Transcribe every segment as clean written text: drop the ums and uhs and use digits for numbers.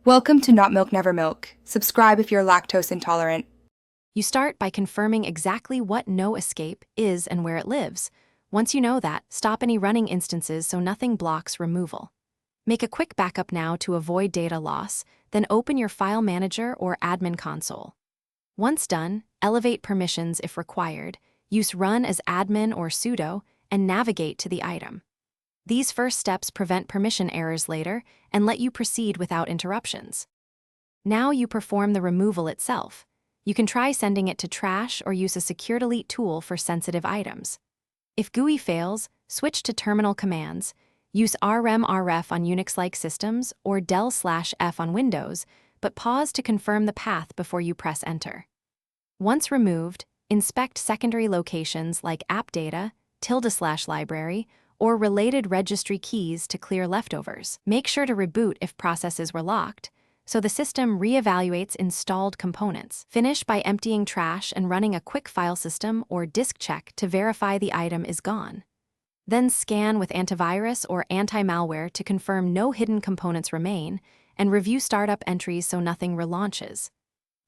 Welcome to Not Milk Never Milk. Subscribe if you're lactose intolerant. You start by confirming exactly what no escape is and where it lives. Once you know that, stop any running instances so nothing blocks removal. Make a quick backup now to avoid data loss, then open your file manager or admin console. Once done, elevate permissions if required, use run as admin or sudo, and navigate to the item. These first steps prevent permission errors later and let you proceed without interruptions. Now you perform the removal itself. You can try sending it to trash or use a secure delete tool for sensitive items. If GUI fails, switch to terminal commands. Use rmrf on Unix-like systems or del/f on Windows, but pause to confirm the path before you press enter. Once removed, inspect secondary locations like app data, ~library, or related registry keys to clear leftovers. Make sure to reboot if processes were locked, so the system reevaluates installed components. Finish by emptying trash and running a quick file system or disk check to verify the item is gone. Then scan with antivirus or anti-malware to confirm no hidden components remain, and review startup entries so nothing relaunches.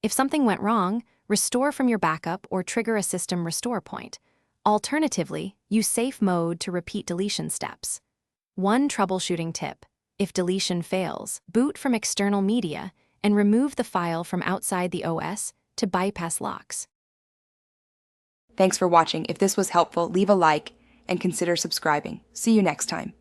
If something went wrong, restore from your backup or trigger a system restore point. Alternatively, use safe mode to repeat deletion steps. One troubleshooting tip: if deletion fails, boot from external media and remove the file from outside the OS to bypass locks. Thanks for watching. If this was helpful, leave a like and consider subscribing. See you next time.